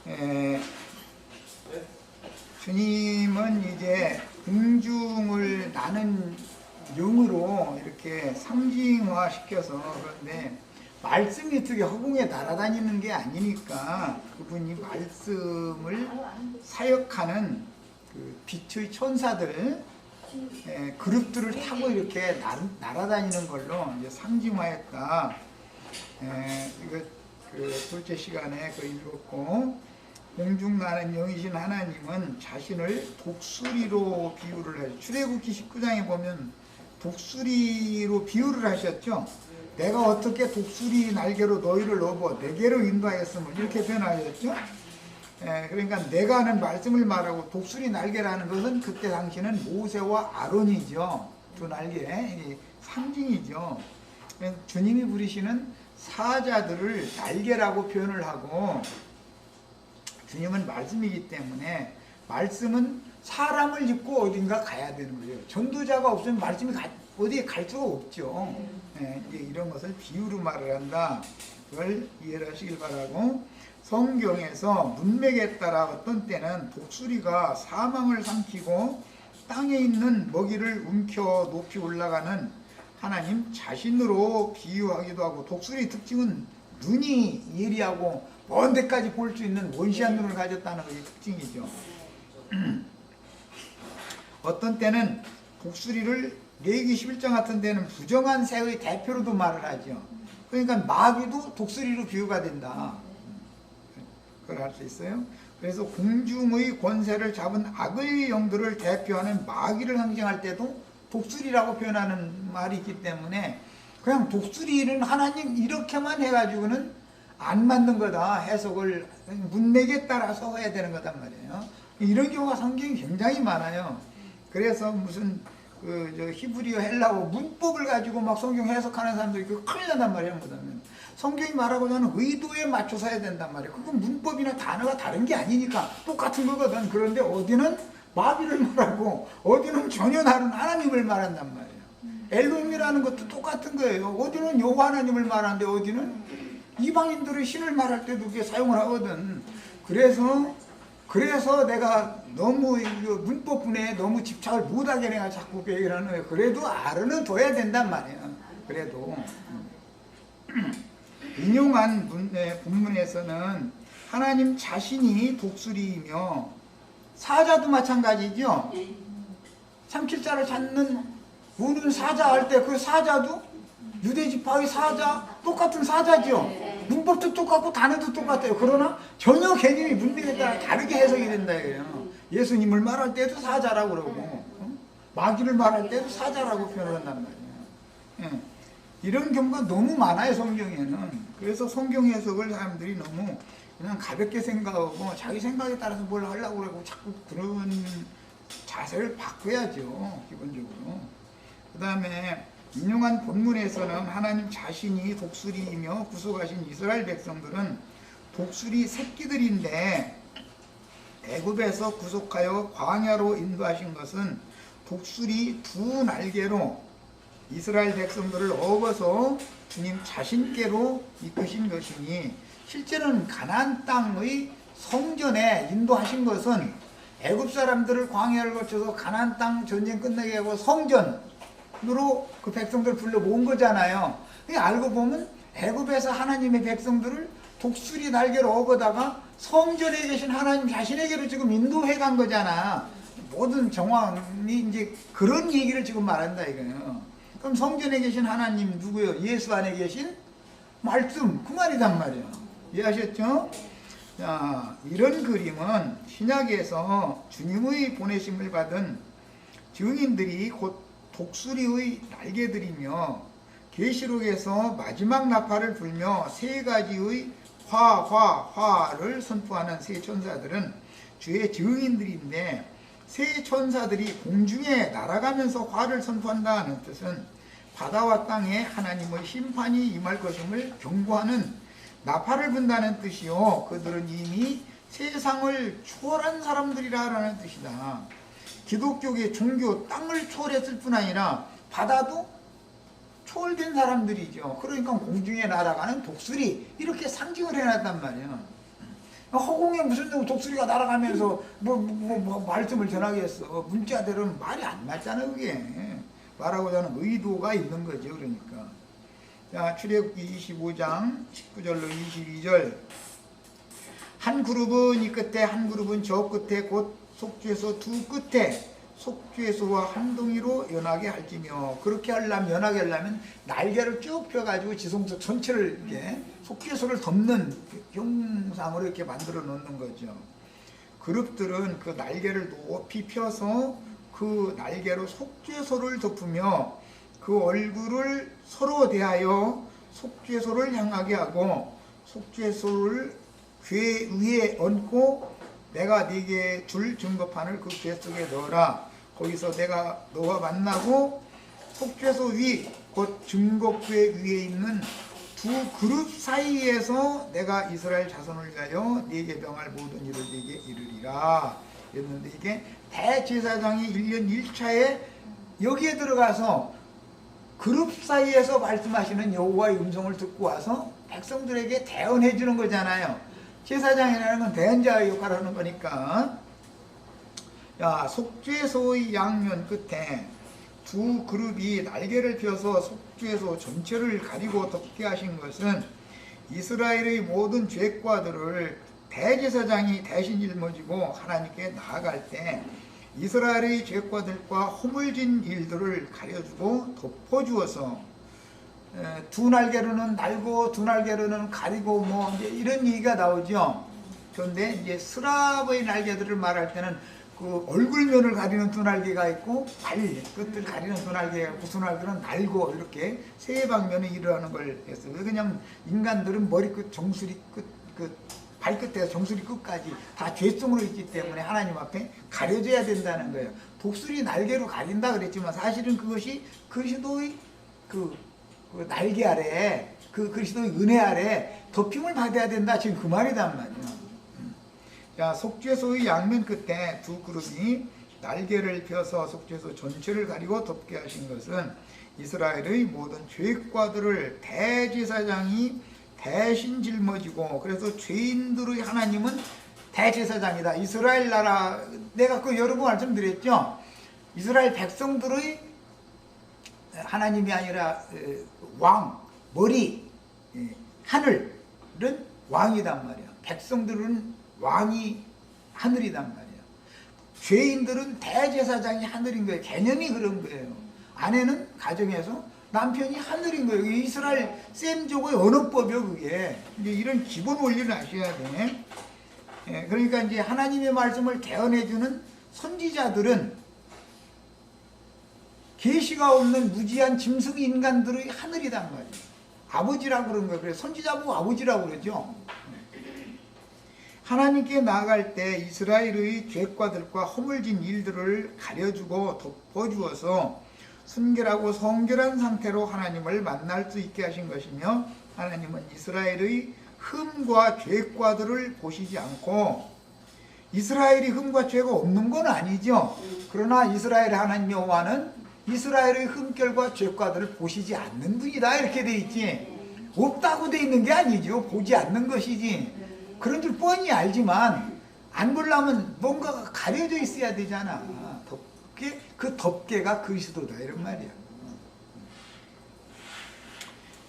에, 주님은 이제 공중을 나는 영으로 이렇게 상징화 시켜서, 그런데 말씀이 어떻게 허공에 날아다니는 게 아니니까 그분이 말씀을 사역하는 그 빛의 천사들, 그룹들을 타고 이렇게 날아다니는 걸로 이제 상징화했다. 이거 그 둘째 시간에 그 읽었고, 공중 나는 영이신 하나님은 자신을 독수리로 비유를 해요. 출애굽기 19장에 보면 독수리로 비유를 하셨죠. 내가 어떻게 독수리 날개로 너희를 업어 내게로 인도하였음을 이렇게 표현하셨죠. 그러니까 내가 하는 말씀을 말하고 독수리 날개라는 것은 그때 당시는 모세와 아론이죠. 두 날개 상징이죠. 주님이 부리시는 사자들을 날개라고 표현을 하고, 주님은 말씀이기 때문에 말씀은 사람을 입고 어딘가 가야 되는 거예요. 전도자가 없으면 말씀이 어디에 갈 수가 없죠. 이제 이런 것을 비유로 말을 한다. 그걸 이해를 하시길 바라고, 성경에서 문맥에 따라 어떤 때는 독수리가 사망을 삼키고 땅에 있는 먹이를 움켜 높이 올라가는 하나님 자신으로 비유하기도 하고, 독수리의 특징은 눈이 예리하고 먼 데까지 볼 수 있는 원시한 눈을 가졌다는 것이 특징이죠. 어떤 때는 독수리를 레위기 11장 같은 데는 부정한 새의 대표로도 말을 하죠. 그러니까 마귀도 독수리로 비유가 된다. 그걸 할 수 있어요. 그래서 공중의 권세를 잡은 악의 영들을 대표하는 마귀를 상징할 때도 독수리라고 표현하는 말이 있기 때문에, 그냥 독수리는 하나님 이렇게만 해가지고는 안 맞는 거다. 해석을 문맥에 따라서 해야 되는 거단 말이에요. 이런 경우가 성경이 굉장히 많아요. 그래서 무슨 히브리어 헬라어 문법을 가지고 막 성경 해석하는 사람들이 큰일 난단 말이에요. 뭐냐면 성경이 말하고자 하는 의도에 맞춰서 해야 된단 말이에요. 그건 문법이나 단어가 다른 게 아니니까 똑같은 거거든. 그런데 어디는 마귀를 말하고 어디는 전혀 다른 하나님을 말한단 말이에요. 엘롬이라는 것도 똑같은 거예요. 어디는 여호와 하나님을 말하는데 어디는 이방인들의 신을 말할 때도 그게 사용을 하거든. 그래서 내가 너무 문법분에 너무 집착을 못하게 내가 자꾸 그 얘기를 하는 거예요. 그래도 알아는 둬야 된단 말이에요. 그래도 인용한 본문에서는 하나님 자신이 독수리이며, 사자도 마찬가지죠. 삼킬자를 찾는 우는 사자 할 때 그 사자도 유대지파의 사자 똑같은 사자죠. 문법도 똑같고 단어도 똑같아요. 그러나 전혀 개념이 문맥에 따라 다르게 해석이 된다 이거예요. 예수님을 말할 때도 사자라고 그러고, 마귀를 말할 때도 사자라고 표현을 한단 말이에요. 이런 경우가 너무 많아요, 성경에는. 그래서 성경 해석을 사람들이 너무 그냥 가볍게 생각하고 자기 생각에 따라서 뭘 하려고 그러고 자꾸 그런 자세를 바꿔야죠, 기본적으로. 그 다음에 인용한 본문에서는 하나님 자신이 독수리이며 구속하신 이스라엘 백성들은 독수리 새끼들인데, 애굽에서 구속하여 광야로 인도하신 것은 독수리 두 날개로 이스라엘 백성들을 업어서 주님 자신께로 이끄신 것이니, 실제는 가나안 땅의 성전에 인도하신 것은 애굽 사람들을 광야를 거쳐서 가나안 땅 전쟁 끝나게 하고 성전으로 그 백성들을 불러 모은 거잖아요. 알고 보면 애굽에서 하나님의 백성들을 독수리 날개로 업어다가 성전에 계신 하나님 자신에게로 지금 인도해 간 거잖아. 모든 정황이 이제 그런 얘기를 지금 말한다 이거예요. 그럼 성전에 계신 하나님 누구예요? 예수 안에 계신 말씀, 그 말이단 말이에요. 이해하셨죠? 자, 이런 그림은 신약에서 주님의 보내심을 받은 증인들이 곧 독수리의 날개들이며, 계시록에서 마지막 나팔을 불며 세 가지의 화를 선포하는 세 천사들은 주의 증인들인데, 세 천사들이 공중에 날아가면서 화를 선포한다는 뜻은 바다와 땅에 하나님의 심판이 임할 것임을 경고하는 나팔을 분다는 뜻이요, 그들은 이미 세상을 초월한 사람들이라는 뜻이다. 기독교의 종교, 땅을 초월했을 뿐 아니라 바다도 초월된 사람들이죠. 그러니까 공중에 날아가는 독수리, 이렇게 상징을 해놨단 말이에요. 허공에 무슨 독수리가 날아가면서 뭐 말씀을 전하겠어. 문자들은 말이 안 맞잖아 그게. 말하고자 하는 의도가 있는 거죠. 그러니까. 자, 출애굽기 25장 19절로 22절. 한 그룹은 이 끝에 한 그룹은 저 끝에 곧 속죄소 두 끝에 속죄소와 한 동이로 연하게 할지며, 그렇게 하려면 연하게 하려면 날개를 쭉 펴가지고 지성소 전체를 이렇게 속죄소를 덮는 형상으로 이렇게 만들어 놓는 거죠. 그룹들은 그 날개를 높이 펴서 그 날개로 속죄소를 덮으며 그 얼굴을 서로 대하여 속죄소를 향하게 하고 속죄소를 궤 위에 얹고 내가 네게 줄 증거판을 그 궤 속에 넣어라. 거기서 내가 너와 만나고 속죄소 위 곧 증거궤 위에 있는 두 그룹 사이에서 내가 이스라엘 자손을 위하여 네게 명할 모든 일을 네게 이르리라. 그랬는데 이게 대제사장이 1년 1차에 여기에 들어가서 그룹 사이에서 말씀하시는 여호와의 음성을 듣고 와서 백성들에게 대언해 주는 거잖아요. 제사장이라는 건 대언자의 역할을 하는 거니까. 야, 속죄소의 양면 끝에 두 그룹이 날개를 펴서 속죄소 전체를 가리고 덮게 하신 것은 이스라엘의 모든 죄과들을 대제사장이 대신 짊어지고 하나님께 나아갈 때 이스라엘의 죄과들과 허물진 일들을 가려주고 덮어주어서 두 날개로는 날고 두 날개로는 가리고 뭐 이제 이런 얘기가 나오죠. 그런데 이제 스랍의 날개들을 말할 때는 그 얼굴면을 가리는 두 날개가 있고 발 끝을 가리는 두 날개가 있고, 두 날개는 날고 이렇게 세 방면에 일어나는 걸 했어요. 그냥 인간들은 머리끝 정수리 끝 그 발끝에서 정수리 끝까지 다 죄성으로 있기 때문에 하나님 앞에 가려져야 된다는 거예요. 독수리 날개로 가린다 그랬지만 사실은 그것이 그리스도의 그 날개 아래, 그 그리스도의 은혜 아래 덮임을 받아야 된다, 지금 그 말이단 말이야. 자, 속죄소의 양면 끝에 두 그룹이 날개를 펴서 속죄소 전체를 가리고 덮게 하신 것은 이스라엘의 모든 죄과들을 대제사장이 대신 짊어지고, 그래서 죄인들의 하나님은 대제사장이다. 이스라엘 나라, 내가 그 여러 번 말씀드렸죠. 이스라엘 백성들의 하나님이 아니라 왕, 머리, 하늘은 왕이단 말이야. 백성들은 왕이 하늘이단 말이야. 죄인들은 대제사장이 하늘인 거예요. 개념이 그런 거예요. 아내는 가정에서 남편이 하늘인 거예요. 이스라엘 셈족의 언어법이요, 그게. 이제 이런 기본 원리를 아셔야 돼. 그러니까 이제 하나님의 말씀을 대언해주는 선지자들은 계시가 없는 무지한 짐승 인간들의 하늘이단 말이에요. 아버지라고 그런 거예요. 그래서 선지자 보고 아버지라고 그러죠. 하나님께 나아갈 때 이스라엘의 죄과들과 허물진 일들을 가려주고 덮어주어서 순결하고 성결한 상태로 하나님을 만날 수 있게 하신 것이며, 하나님은 이스라엘의 흠과 죄과들을 보시지 않고, 이스라엘이 흠과 죄가 없는 건 아니죠. 그러나 이스라엘의 하나님 여호와는 이스라엘의 흠결과 죄과들을 보시지 않는 분이다, 이렇게 돼 있지. 없다고 돼 있는 게 아니죠. 보지 않는 것이지. 그런 줄 뻔히 알지만 안 보려면 뭔가가 가려져 있어야 되잖아. 덮개, 그 덮개가 그리스도다, 이런 말이야.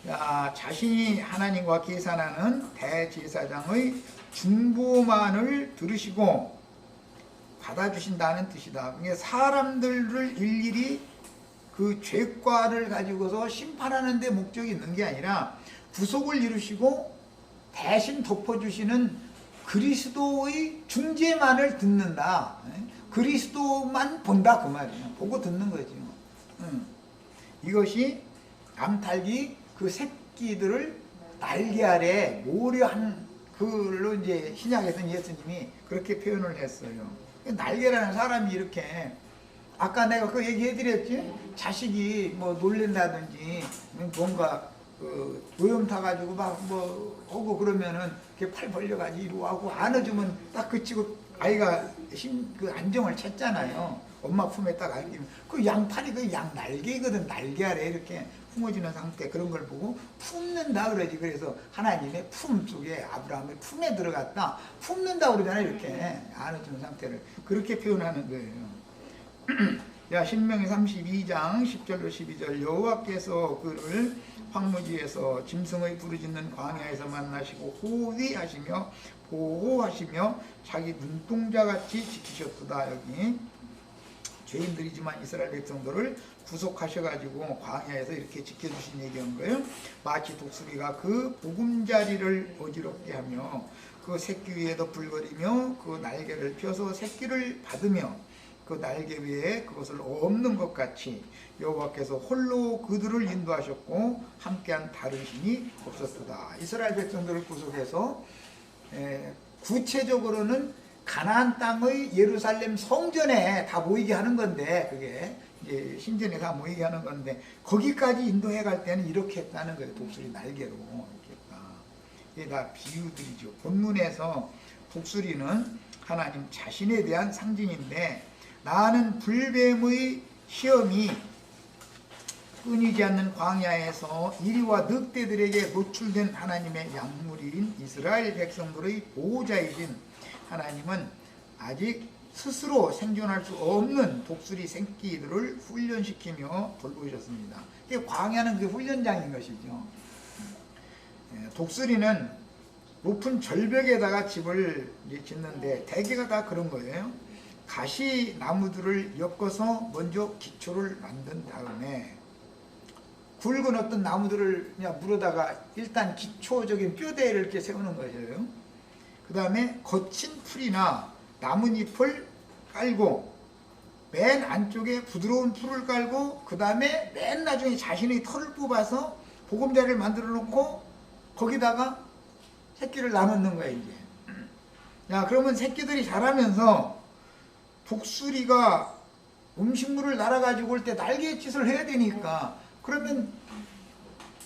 자, 자신이 하나님과 계산하는 대제사장의 중보만을 들으시고 받아주신다는 뜻이다. 그러니까 사람들을 일일이 그 죄과를 가지고서 심판하는 데 목적이 있는 게 아니라 구속을 이루시고 대신 덮어주시는 그리스도의 중재만을 듣는다. 그리스도만 본다, 그 말이에요. 보고 듣는 거죠. 이것이 암탉이 그 새끼들을 날개 아래 모려한 그걸로 이제 신약에서는 예수님이 그렇게 표현을 했어요. 날개라는 사람이 이렇게, 아까 내가 그 얘기해드렸지? 자식이 뭐 놀랜다든지 뭔가 오염 타가지고 막 뭐 하고 그러면은 이렇게 팔 벌려가지고 이러고 하고 안아주면 딱 그치고 아이가 그 안정을 찾잖아요. 엄마 품에 딱 안기면 그 양팔이 그 양 날개거든. 날개 아래 이렇게 품어지는 상태, 그런 걸 보고 품는다 그러지. 그래서 하나님의 품 속에, 아브라함의 품에 들어갔다, 품는다 그러잖아요. 이렇게 안아주는 상태를 그렇게 표현하는 거예요. 야, 신명기 32장 10절로 12절. 여호와께서 그를 황무지에서 짐승의 부르짖는 광야에서 만나시고 호위하시며 보호하시며 자기 눈동자같이 지키셨도다. 여기 죄인들이지만 이스라엘 백성들을 구속하셔가지고 광야에서 이렇게 지켜주신 얘기한 거예요. 마치 독수리가 그 보금자리를 어지럽게 하며 그 새끼 위에도 불거리며 그 날개를 펴서 새끼를 받으며 그 날개 위에 그것을 엎는 것 같이 여호와께서 홀로 그들을 인도하셨고 함께한 다른 신이 없었도다. 이스라엘 백성들을 구속해서 구체적으로는 가나안 땅의 예루살렘 성전에 다 모이게 하는 건데, 그게 이제 신전에 다 모이게 하는 건데, 거기까지 인도해 갈 때는 이렇게 했다는 거예요. 독수리 날개로 이렇게 했다. 이게 다 비유들이죠. 본문에서 독수리는 하나님 자신에 대한 상징인데, 나는 불뱀의 시험이 끊이지 않는 광야에서 이리와 늑대들에게 노출된 하나님의 약물인 이스라엘 백성들의 보호자이신 하나님은 아직 스스로 생존할 수 없는 독수리 새끼들을 훈련시키며 돌보셨습니다. 광야는 그 훈련장인 것이죠. 독수리는 높은 절벽에다가 집을 짓는데 대개가 다 그런 거예요. 가시 나무들을 엮어서 먼저 기초를 만든 다음에 굵은 어떤 나무들을 그냥 물어다가 일단 기초적인 뼈대를 이렇게 세우는 거예요. 그 다음에 거친 풀이나 나뭇잎을 깔고 맨 안쪽에 부드러운 풀을 깔고 그 다음에 맨 나중에 자신의 털을 뽑아서 보금자리를 만들어 놓고 거기다가 새끼를 낳는 거예요. 이제. 야, 그러면 새끼들이 자라면서 독수리가 음식물을 날아가지고 올 때 날개짓을 해야 되니까, 그러면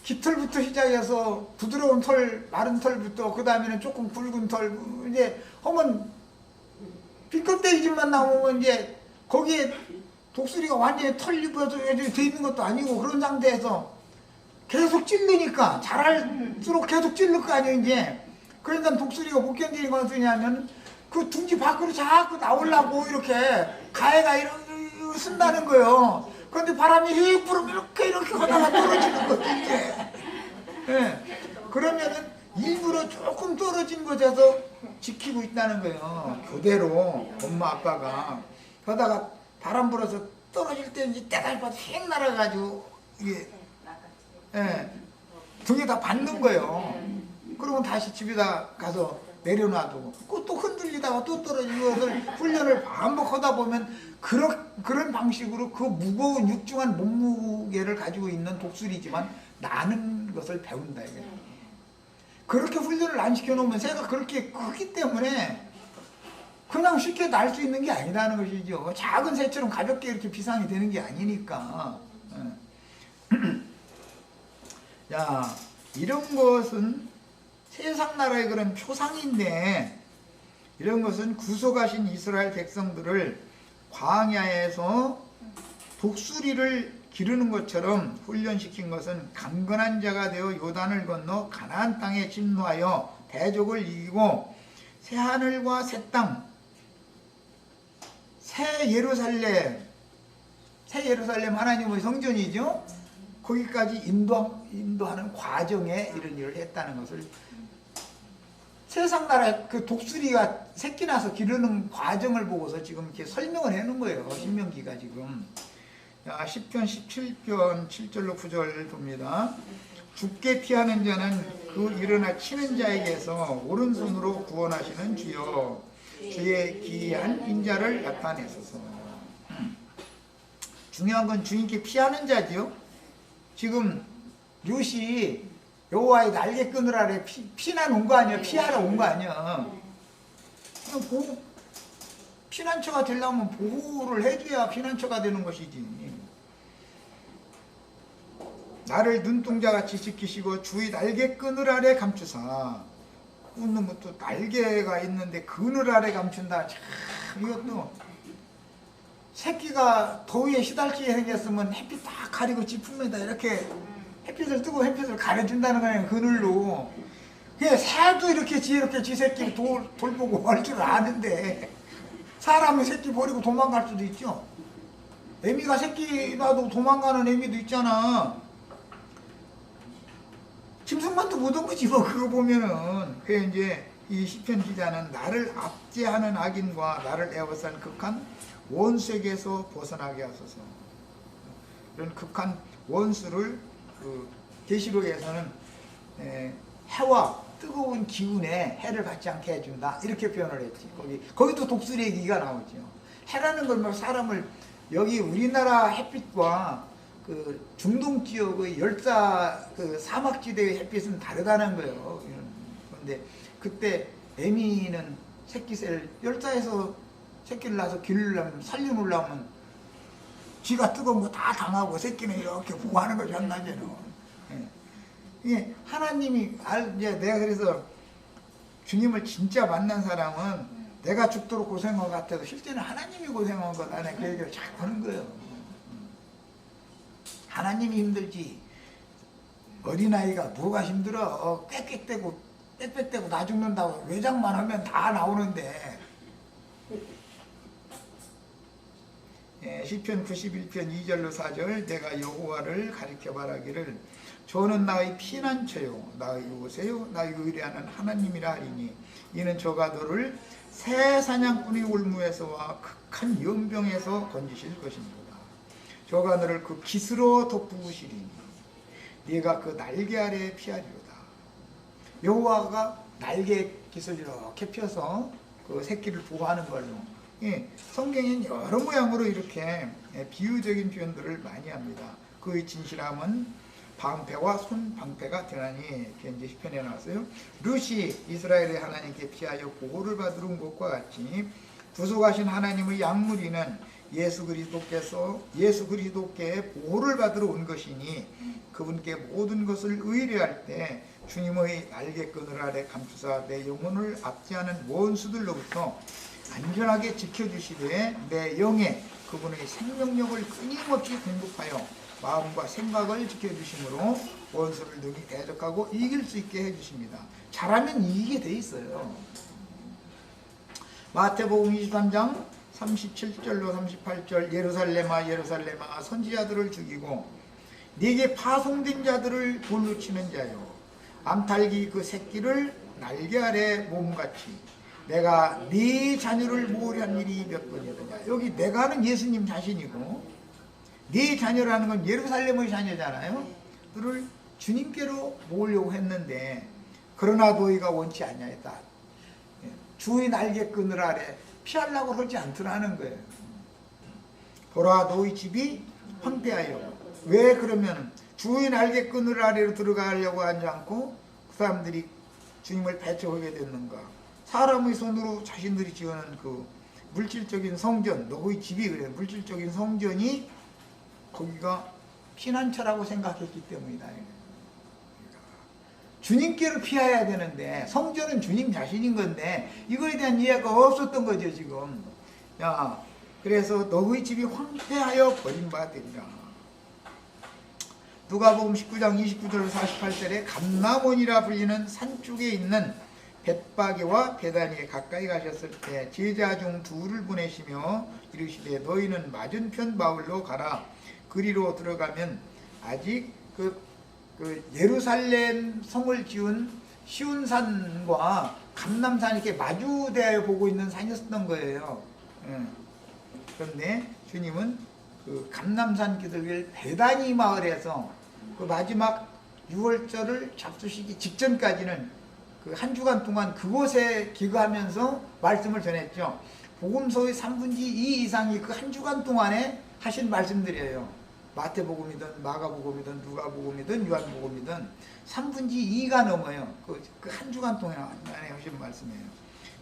깃털부터 시작해서 부드러운 털, 마른 털부터 그 다음에는 조금 굵은 털, 이제 하면 빈껍데기집만 나오면 이제 거기에 독수리가 완전히 털 입어서 돼 있는 것도 아니고 그런 상태에서 계속 찔르니까 자랄수록 계속 찔를 거 아니에요. 이제 그러니까 독수리가 못 견디는 건 어떠냐면 그 둥지 밖으로 자꾸 나오려고 이렇게 가해가 이렇게 쓴다는 거예요. 그런데 바람이 휙 불으면 이렇게 하다가 떨어지는 거죠. 이제. 네. 그러면은 일부러 조금 떨어진 곳에서 지키고 있다는 거예요. 교대로 엄마 아빠가. 그러다가 바람 불어서 떨어질 때 이제 때달파도 휙 날아가지고 이게 등에다 받는 거예요. 그러면 다시 집에다 가서 내려놔두고 또 흔들리다가 또 떨어지고 훈련을 반복하다 보면 그런 방식으로 그 무거운 육중한 몸무게를 가지고 있는 독수리지만 나는 것을 배운다. 이게. 그렇게 훈련을 안 시켜놓으면 새가 그렇게 크기 때문에 그냥 쉽게 날 수 있는 게 아니라는 것이죠. 작은 새처럼 가볍게 이렇게 비상이 되는 게 아니니까. 야, 이런 것은 세상 나라의 그런 표상인데, 이런 것은 구속하신 이스라엘 백성들을 광야에서 독수리를 기르는 것처럼 훈련시킨 것은 강건한 자가 되어 요단을 건너 가나안 땅에 진노하여 대적을 이기고 새 하늘과 새 땅, 새 예루살렘 하나님의 성전이죠. 거기까지 인도하는 과정에 이런 일을 했다는 것을, 세상 나라에 그 독수리가 새끼 나서 기르는 과정을 보고서 지금 이렇게 설명을 해놓은 거예요. 신명기가 지금. 자, 10편 17편 7절로 9절 봅니다. 죽게 피하는 자는 그 일어나 치는 자에게서 오른손으로 구원하시는 주여, 주의 기이한 인자를 나타내소서. 중요한 건 주님께 피하는 자지요. 지금 룻이 여호와의 날개 끊으라래 피난 온 거 아니야? 피하러 온 거 아니야? 피난처가 되려면 보호를 해줘야 피난처가 되는 것이지. 나를 눈동자같이 지키시고 주의 날개 그늘 아래 감추사. 웃는 것도 날개가 있는데 그늘 아래 감춘다. 참, 이것도 새끼가 더위에 시달리게 생겼으면 햇빛 다 가리고 짚으면 이렇게 햇빛을 뜨고 햇빛을 가려준다는 거예요. 그늘로. 그냥 새도 이렇게 지혜롭게 지 새끼 돌보고 할 줄 아는데 사람이 새끼 버리고 도망갈 수도 있죠. 애미가 새끼 놔도 도망가는 애미도 있잖아. 짐승만도 못 온 거지 뭐. 그거 보면은. 그래 이제 이 시편 기자는 나를 압제하는 악인과 나를 에워싼 극한 원수에게서 벗어나게 하소서. 이런 극한 원수를 그 계시록에서는 해와 뜨거운 기운에 해를 받지 않게 해준다 이렇게 표현을 했지. 거기도 독수리 얘기가 나오죠. 해라는 걸 뭐 사람을 여기 우리나라 햇빛과 그 중동 지역의 열사 그 사막지대의 햇빛은 다르다는 거예요. 그런데 그때 애미는 새끼새를 열사에서 새끼를 낳아서 기르려면 살려놓으려면 쥐가 뜨거운 거 다 당하고 새끼는 이렇게 보호하는 거죠. 한낮에는. 이게 하나님이 이제 내가 그래서 주님을 진짜 만난 사람은 내가 죽도록 고생한 것 같아도 실제는 하나님이 고생한 거다. 그 얘기를 자꾸 하는 거예요. 하나님이 힘들지 어린아이가 뭐가 힘들어. 꽥꽥대고 빽빽대고 나 죽는다고 외장만 하면 다 나오는데. 시편 91편 2절로 4절 내가 여호와를 가리켜 말하기를 저는 나의 피난처요 나의 요새요 나의 의뢰하는 하나님이라 하리니 이는 저가 너를 새 사냥꾼의 올무에서와 극한 연병에서 건지실 것입니다. 저가 너를 그 깃으로 덮으시리니 네가 그 날개 아래에 피하리로다. 여호와가 날개 깃을 이렇게 펴서 그 새끼를 보호하는 걸로. 성경엔 여러 모양으로 이렇게 비유적인 표현들을 많이 합니다. 그의 진실함은 방패와 손방패가 되나니 이렇게 이제 시편에 나왔어요. 룻이 이스라엘의 하나님께 피하여 보호를 받으러 온 것과 같이 구속하신 하나님의 양무리는 예수 그리스도께 보호를 받으러 온 것이니 그분께 모든 것을 의뢰할 때 주님의 날개끈을 아래 감추사 내 영혼을 압제하는 원수들로부터 안전하게 지켜주시되 내 영에 그분의 생명력을 끊임없이 공급하여 마음과 생각을 지켜주심으로 원수를 능히 대적하고 이길 수 있게 해주십니다. 잘하면 이기게 돼 있어요. 마태복음 23장 37절로 38절 예루살렘아 예루살렘아 선지자들을 죽이고 네게 파송된 자들을 돌로 치는 자요 암탉이 그 새끼를 날개 아래 몸같이 내가 네 자녀를 모으려는 일이 몇 번이더냐. 여기 내가 는 예수님 자신이고 네 자녀라는 건 예루살렘의 자녀잖아요. 그를 주님께로 모으려고 했는데 그러나 너희가 원치 아니하였다. 주의 날개끈을 아래 피하려고 하지 않더라는 거예요. 보라 너희 집이 황폐하여. 왜 그러면 주의 날개끈을 아래로 들어가려고 하지 않고 그 사람들이 주님을 배척하게 됐는가. 사람의 손으로 자신들이 지어놓은 그 물질적인 성전, 너희 집이 그래요. 물질적인 성전이 거기가 피난처라고 생각했기 때문이다. 주님께로 피해야 되는데 성전은 주님 자신인 건데 이거에 대한 이해가 없었던 거죠 지금. 그래서 너희 집이 황폐하여 버림받으리라. 누가복음 19장 29절 48절에 감람원이라 불리는 산 쪽에 있는 벳바게와 베다니에 가까이 가셨을 때 제자 중 둘을 보내시며 이르시되 너희는 맞은편 마을로 가라. 그리로 들어가면 아직 그 예루살렘 성을 지은 시온산과 감람산이 이렇게 마주대하여 보고 있는 산이었던 거예요. 그런데 주님은 그 감람산 기슭을 베다니 마을에서 그 마지막 6월절을 잡수시기 직전까지는 그 한 주간 동안 그곳에 기거하면서 말씀을 전했죠. 복음서의 3분의 2 이상이 그 한 주간 동안에 하신 말씀들이에요. 마태복음이든 마가복음이든 누가복음이든 요한복음이든 3분의 2가 넘어요. 그 한 주간 동안에 하신 말씀이에요.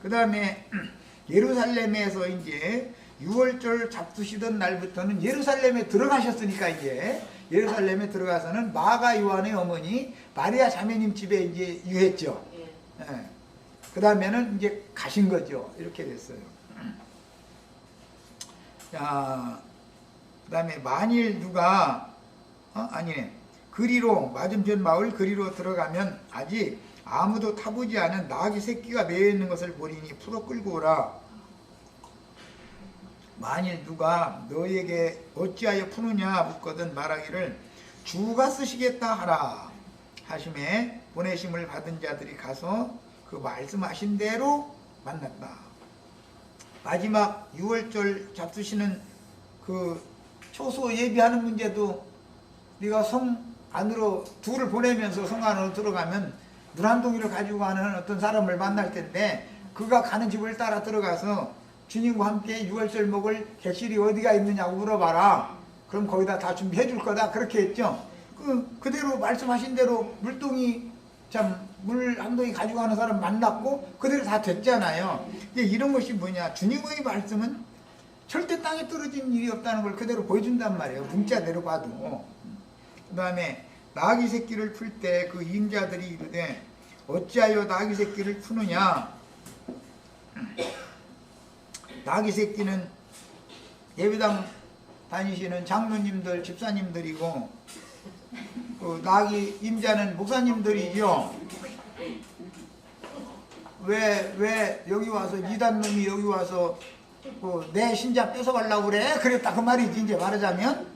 그 다음에 예루살렘에서 이제 6월절 잡수시던 날부터는 예루살렘에 들어가셨으니까 이제 예루살렘에 들어가서는 마가 요한의 어머니 마리아 자매님 집에 이제 유했죠. 그 다음에는 이제 가신 거죠. 이렇게 됐어요. 자, 그 다음에 만일 누가 아니네 그리로 맞은편 마을 그리로 들어가면 아직 아무도 타보지 않은 나귀 새끼가 매여 있는 것을 보리니 풀어 끌고 오라. 만일 누가 너에게 어찌하여 푸느냐 묻거든 말하기를 주가 쓰시겠다 하라 하심에 보내심을 받은 자들이 가서 그 말씀하신 대로 만났다. 마지막 6월절 잡수시는 그 초소 예비하는 문제도 네가 성 안으로 둘을 보내면서 성 안으로 들어가면 물 한 동이를 가지고 가는 어떤 사람을 만날 텐데 그가 가는 집을 따라 들어가서 주님과 함께 6월절 먹을 객실이 어디가 있느냐고 물어봐라. 그럼 거기다 다 준비해 줄 거다. 그렇게 했죠. 그대로 말씀하신 대로 물동이 물 한 동이 가지고 가는 사람 만났고 그대로 다 됐잖아요. 이런 것이 뭐냐. 주님의 말씀은 절대 땅에 떨어진 일이 없다는 걸 그대로 보여준단 말이에요. 문자대로 봐도. 그 다음에 나귀 새끼를 풀 때 그 임자들이 이르되 어찌하여 나귀 새끼를 푸느냐. 나귀 새끼는 예배당 다니시는 장로님들, 집사님들이고 그 나귀 임자는 목사님들이죠. 왜 여기 와서 이단놈이 여기 와서 내 신자 뺏어가려고 그래? 그랬다 그 말이지. 이제 말하자면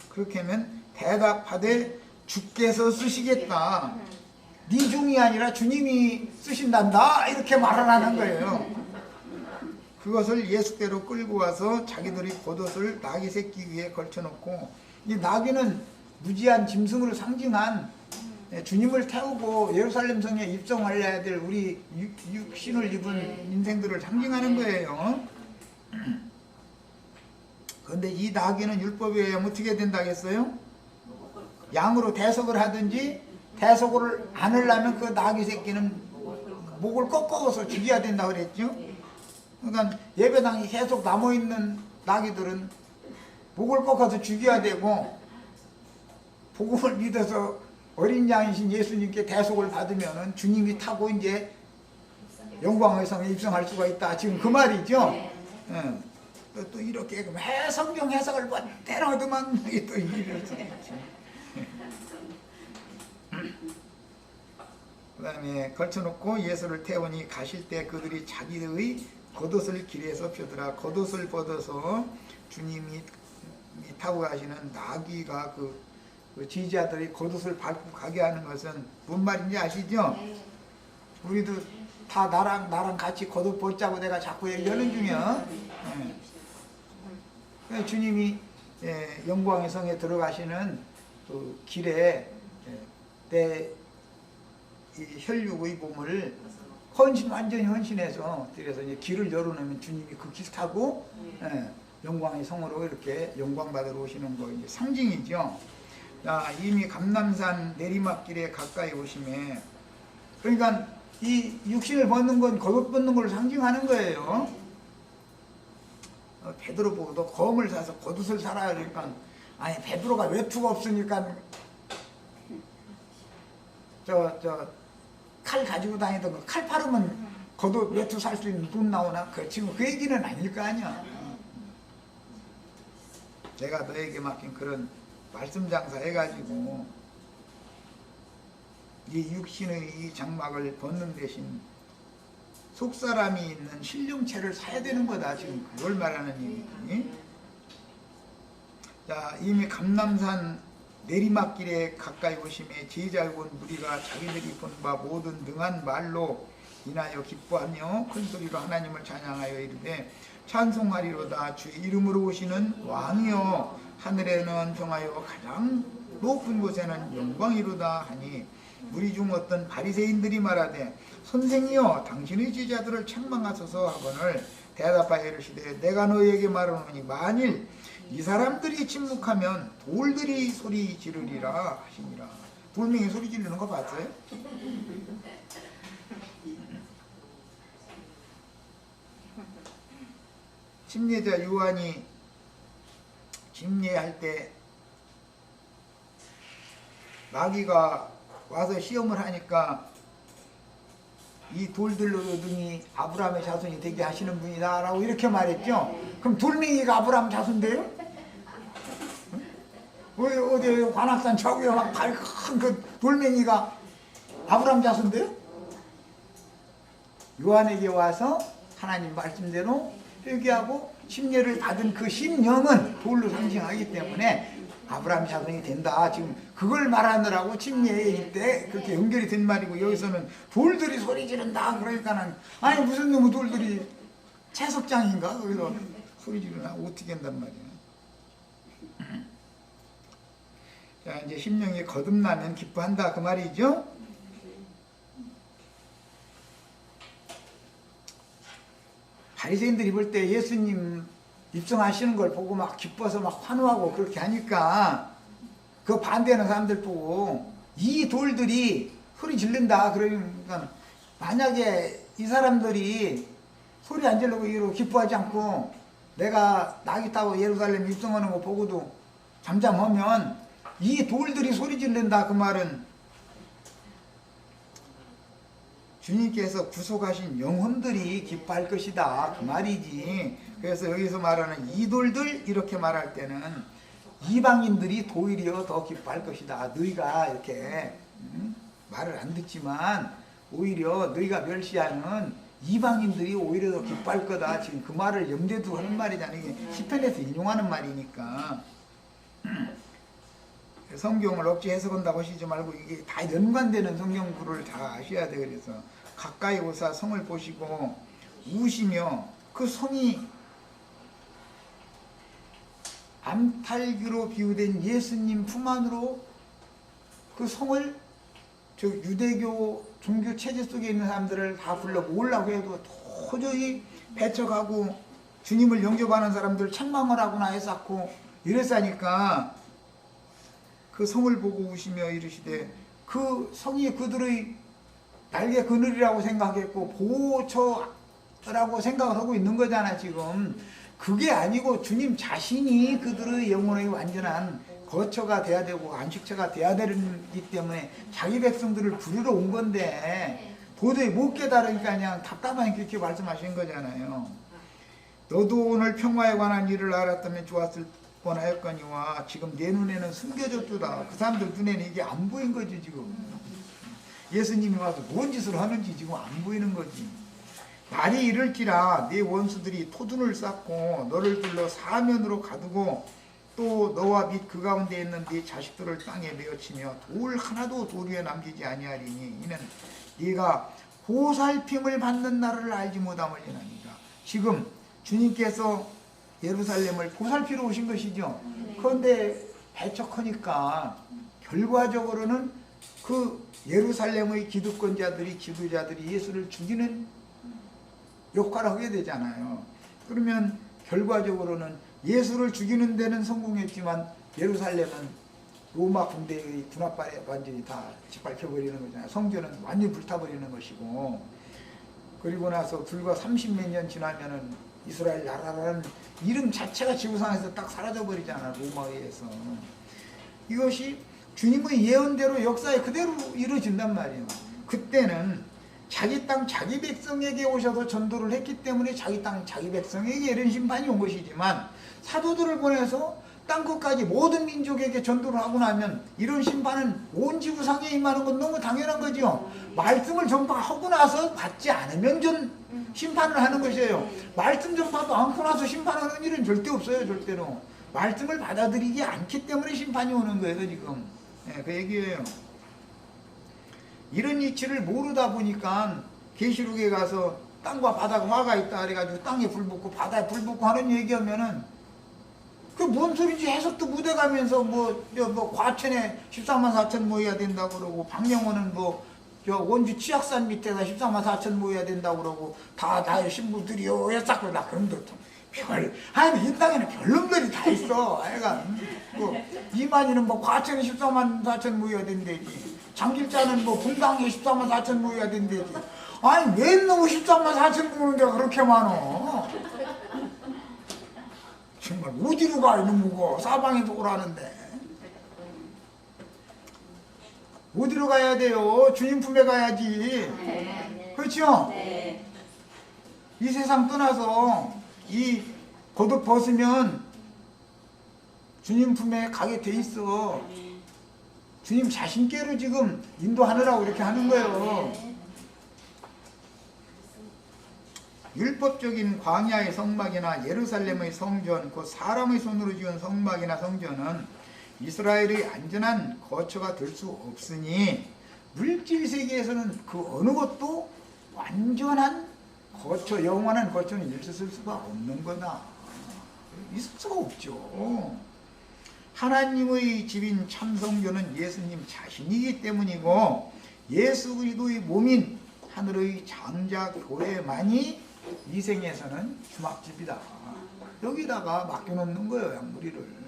그렇게 하면 대답하되 주께서 쓰시겠다. 네 종이 아니라 주님이 쓰신단다. 이렇게 말을 하는 거예요. 그것을 예수께로 끌고 와서 자기들이 겉옷을 나귀 새끼 위에 걸쳐놓고, 이 나귀는 무지한 짐승으로 상징한 주님을 태우고 예루살렘 성에 입성하려야 될 우리 육신을 입은 인생들을 상징하는 거예요. 그런데 이 나귀는 율법에 의하면 어떻게 된다겠어요? 양으로 대속을 하든지 대속을 안 하려면 그 나귀 새끼는 목을 꺾어서 죽여야 된다고 그랬죠. 그러니까 예배당에 계속 남아있는 나귀들은 목을 꺾어서 죽여야 되고, 복음을 믿어서 어린 양이신 예수님께 대속을 받으면 주님이 타고 이제 영광의 성에 입성할 수가 있다. 지금 그 말이죠. 또 이렇게 성경 해석을 멋대로 얻으면 또 이래서. 그 다음에 걸쳐놓고 예수를 태우니 가실 때 그들이 자기의 겉옷을 길에서 펴더라. 겉옷을 벗어서 주님이 타고 가시는 나귀가 그 지지자들이 겉옷을 밟고 가게 하는 것은 뭔 말인지 아시죠? 우리도 다 나랑 같이 겉옷 벗자고 내가 자꾸 얘기하는 중이야. 주님이 영광의 성에 들어가시는 그 길에 내 혈육의 몸을 완전히 헌신해서 그래서 이제 길을 열어놓으면 주님이 그 길 타고 영광의 성으로 이렇게 영광 받으러 오시는 거 이제 상징이죠. 이미 감람산 내리막길에 가까이 오심에, 그러니까 이 육신을 벗는 건 겉옷 벗는 걸 상징하는 거예요. 베드로 보고도 검을 사서 겉옷을 사라 그러니까, 아니 베드로가 외투가 없으니까 칼 가지고 다니던 거 칼 팔으면 겉옷 외투 살 수 있는 돈 나오나? 지금 그 얘기는 아닐 거 아니야. 내가 너에게 맡긴 그런 말씀 장사 해가지고 이 육신의 이 장막을 벗는 대신 속사람이 있는 신령체를 사야 되는 거다. 지금 그걸 말하는 얘기지. 자, 이미 감람산 내리막길에 가까이 오심에 제자를 본 무리가 자기들이 본 바 모든 능한 말로 인하여 기뻐하며 큰소리로 하나님을 찬양하여 이르되 찬송하리로다. 주의 이름으로 오시는 왕이여, 하늘에는 평하여 가장 높은 곳에는 영광이로다 하니, 무리 중 어떤 바리새인들이 말하되 선생이여 당신의 제자들을 책망하소서 하거늘 대답하여 이르시되 내가 너희에게 말하노니 만일 이 사람들이 침묵하면 돌들이 소리 지르리라 하시니라. 돌멩이 소리 지르는 거 봤어요? 침례자 요한이 침례할 때 마귀가 와서 시험을 하니까 이 돌들로 등이 아브라함의 자손이 되게 하시는 분이다 라고 이렇게 말했죠. 그럼 돌멩이가 아브라함 자손인데요? 어디 관악산 저기에 막 큰 그 돌멩이가 아브람 자손인데요? 요한에게 와서 하나님 말씀대로 회개하고 심려를 받은 그 심령은 돌로 상징하기 때문에 아브라함 자손이 된다. 지금 그걸 말하느라고 침례일 때 그렇게 연결이 된 말이고, 여기서는 돌들이 소리 지른다 그러니까는 아니 무슨 놈의 돌들이 채석장인가 거기서 소리 지르나 어떻게 한단 말이야. 자, 이제 심령이 거듭나면 기뻐한다 그 말이죠. 바리새인들이 볼 때 예수님 입성하시는 걸 보고 막 기뻐서 막 환호하고 그렇게 하니까 그 반대하는 사람들 보고 이 돌들이 소리 지른다 그러니까, 만약에 이 사람들이 소리 안 지르고 이러고 기뻐하지 않고 내가 낙이 타고 예루살렘 입성하는 거 보고도 잠잠하면 이 돌들이 소리 지른다 그 말은 주님께서 구속하신 영혼들이 기뻐할 것이다 그 말이지. 그래서 여기서 말하는 이 돌들 이렇게 말할 때는 이방인들이 도리어 더 기뻐할 것이다. 너희가 이렇게 말을 안 듣지만 오히려 너희가 멸시하는 이방인들이 오히려 더 기뻐할 거다. 지금 그 말을 염두에 두고 하는 말이잖아요. 이게 시편에서 인용하는 말이니까. 성경을 억지 해석한다고 하시지 말고 이게 다 연관되는 성경구를 다 아셔야 돼. 그래서 가까이 오사 성을 보시고 우시며 그 성이 암탈기로 비유된 예수님 품 안으로 그 성을 저 유대교 종교 체제 속에 있는 사람들을 다 불러 모으려고 해도 도저히 배척하고 주님을 영접하는 사람들 책망을 하거나 해서 이랬으니까 그 성을 보고 우시며 이르시되, 그 성이 그들의 날개 그늘이라고 생각했고 보호처라고 생각을 하고 있는 거잖아 지금. 그게 아니고 주님 자신이 그들의 영혼의 완전한 거처가 돼야 되고 안식처가 돼야 되기 때문에 자기 백성들을 부르러 온 건데 도저히 못 깨달으니까 그냥 답답하게 그렇게 말씀하신 거잖아요. 너도 오늘 평화에 관한 일을 알았다면 좋았을 뻔하였거니와 지금 내 눈에는 숨겨졌도다. 그 사람들 눈에는 이게 안 보인 거지 지금. 예수님이 와서 뭔 짓을 하는지 지금 안 보이는 거지. 날이 이를지라 네 원수들이 토둔을 쌓고 너를 둘러 사면으로 가두고 또 너와 및 그 가운데 있는 네 자식들을 땅에 메어치며 돌 하나도 돌 위에 남기지 아니하리니 이는 네가 보살핌을 받는 날을 알지 못함을이나이다. 지금 주님께서 예루살렘을 보살피러 오신 것이죠. 그런데 배척하니까 결과적으로는 그 예루살렘의 기득권자들이 지도자들이 예수를 죽이는 역할을 하게 되잖아요. 그러면 결과적으로는 예수를 죽이는 데는 성공했지만 예루살렘은 로마 군대의 군합발에 완전히 다 짓밟혀버리는 거잖아요. 성전은 완전히 불타버리는 것이고, 그리고 나서 불과 30몇 년 지나면은 이스라엘 나라라는 이름 자체가 지구상에서 딱 사라져버리잖아, 로마에 의해서. 이것이 주님의 예언대로 역사에 그대로 이루어진단 말이에요. 그때는 자기 땅 자기 백성에게 오셔서 전도를 했기 때문에 자기 땅 자기 백성에게 이런 심판이 온 것이지만, 사도들을 보내서 땅끝까지 모든 민족에게 전도를 하고 나면 이런 심판은 온 지구상에 임하는 건 너무 당연한 거죠. 말씀을 전파하고 나서 받지 않으면 심판을 하는 것이에요. 말씀 전파도 않고 나서 심판하는 일은 절대 없어요. 절대로. 말씀을 받아들이지 않기 때문에 심판이 오는 거예요 지금. 네, 그 얘기예요. 이런 이치를 모르다 보니까 계시록에 가서 땅과 바다가 화가 있다 그래가지고 땅에 불 붙고 바다에 불 붙고 하는 얘기하면은 그 뭔 소리인지 해석도 못해가면서 뭐 과천에 14만 4천 모여야 된다고 그러고, 박영호는 저 원주 치악산 밑에서 14만 4천 모여야 된다고 그러고, 다 나의 신부들이요 했었고, 나 그런데 아니 이 땅에는 별놈들이 다 있어. 아이가 이만희는 과천에 14만 4천 모여야 된대지, 장길자는 분당에 14만 4천 모여야 된대지. 아니 왜 놈의 14만 4천 모으는 데가 그렇게 많어? 정말 어디로 가 이놈이고, 사방에서 오라는데 어디로 가야 돼요? 주님 품에 가야지. 그렇죠? 네. 이 세상 떠나서 이 겉옷 벗으면 주님 품에 가게 돼 있어. 주님 자신께로 지금 인도하느라고 이렇게 하는 거예요. 율법적인 광야의 성막이나 예루살렘의 성전, 곧 사람의 손으로 지은 성막이나 성전은 이스라엘의 안전한 거처가 될 수 없으니 물질 세계에서는 그 어느 것도 완전한 거처, 영원한 거처는 있을 수가 없는 거다. 있을 수가 없죠. 하나님의 집인 참성전은 예수님 자신이기 때문이고 예수 그리스도의 몸인 하늘의 장자 교회만이 이 생에서는 주막집이다. 여기다가 맡겨놓는 거예요, 양무리를.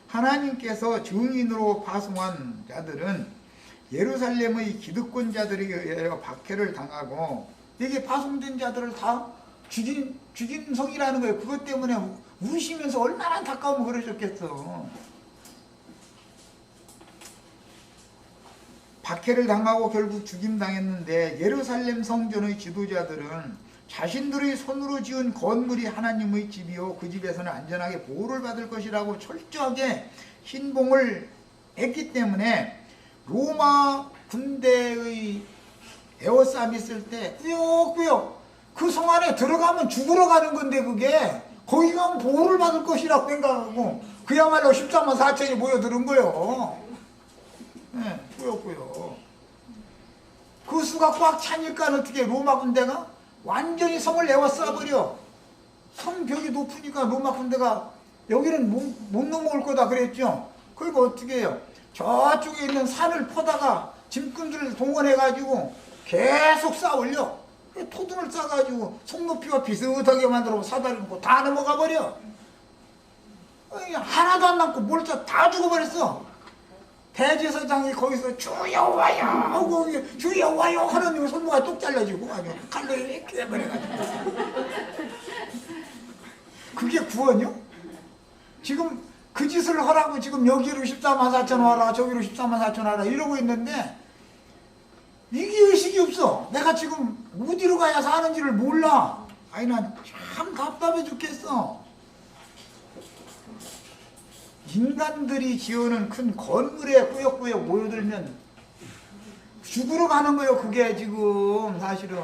하나님께서 증인으로 파송한 자들은 예루살렘의 기득권자들에게 의하여 박해를 당하고 이게 파송된 자들을 다 죽인 성이라는 거예요. 그것 때문에 우시면서 얼마나 안타까우면 그러셨겠어. 박해를 당하고 결국 죽임당했는데 예루살렘 성전의 지도자들은 자신들의 손으로 지은 건물이 하나님의 집이요 그 집에서는 안전하게 보호를 받을 것이라고 철저하게 신봉을 했기 때문에 로마 군대의 에워싸움 있을 때 꾸역꾸역 그 성 안에 들어가면 죽으러 가는 건데 그게 거기 가면 보호를 받을 것이라고 생각하고 그야말로 14만 4천이 모여드는 거예요. 네, 꾸역꾸역. 그 수가 꽉 차니까 어떻게 로마 군대가 완전히 성을 에워싸버려. 성벽이 높으니까 로마 군대가 여기는 못 넘어올 거다 그랬죠. 그리고 어떻게 해요? 저쪽에 있는 산을 퍼다가 짐꾼들을 동원해가지고 계속 쌓아 올려. 토둔을 쌓아가지고 성 높이와 비슷하게 만들어 사다리 놓고 다 넘어가 버려. 하나도 안 남고 몰자 다 죽어버렸어. 대제사장이 거기서 주여 와요 하고 주여 와요 하는 손모가 뚝 잘라지고 아주 칼로 이렇게 해버려가지고. 그게 구원이요? 지금 그 짓을 하라고 지금 여기로 14만 4천 와라 저기로 14만 4천 와라 이러고 있는데 이게 의식이 없어. 내가 지금 어디로 가야 사는지를 몰라. 아니 난 참 답답해 죽겠어. 인간들이 지어놓은 큰 건물에 꾸역꾸역 모여들면 죽으러 가는 거예요. 그게 지금 사실은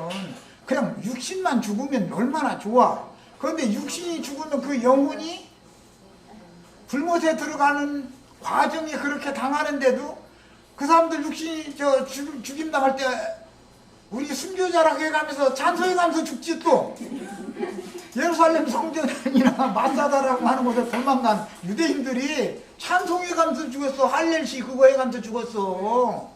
그냥 육신만 죽으면 얼마나 좋아. 그런데 육신이 죽으면 그 영혼이 불못에 들어가는 과정에 그렇게 당하는데도 그 사람들 육신이 죽임 당할 때 우리 순교자라고 해가면서 찬송해가면서 죽지. 또 예루살렘 성전이나 마사다라고 하는 곳에 도망간 유대인들이 찬송해가면서 죽었어. 할렐시 그거 해가면서 죽었어.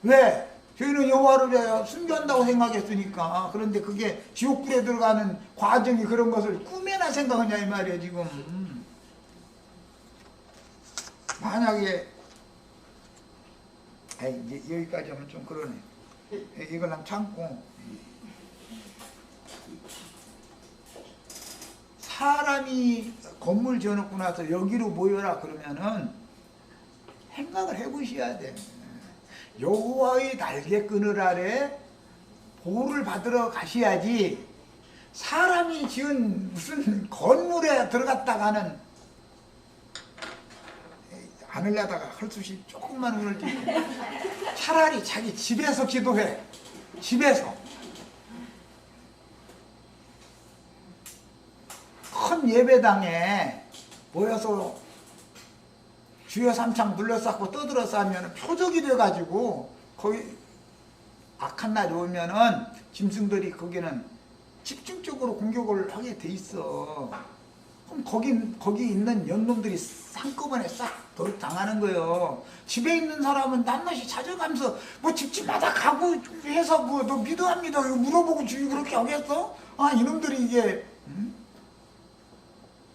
왜? 저희는 여호와를 순교한다고 생각했으니까. 그런데 그게 지옥불에 들어가는 과정이 그런 것을 꿈에나 생각하냐 이 말이에요 지금. 만약에 이제 여기까지 하면 좀 그러네. 이걸 난 참고. 사람이 건물 지어놓고 나서 여기로 모여라 그러면은 생각을 해보셔야 돼. 여호와의 날개끈을 아래 보호를 받으러 가셔야지 사람이 지은 무슨 건물에 들어갔다가는 하늘나다가 헐수시 조금만 운을 띄고 차라리 자기 집에서 기도해. 집에서 큰 예배당에 모여서 주여 삼창 둘러싸고 떠들어서 하면 표적이 돼가지고 거기 악한 날이 오면은 짐승들이 거기는 집중적으로 공격을 하게 돼 있어. 그럼 거기 있는 연놈들이 한꺼번에 싹 당하는 거예요. 집에 있는 사람은 낱낱이 찾아가면서 뭐 집집마다 가고 해서 뭐 너 믿어 안 믿어 이거 물어보고 주의 그렇게 하겠어? 아 이놈들이 이게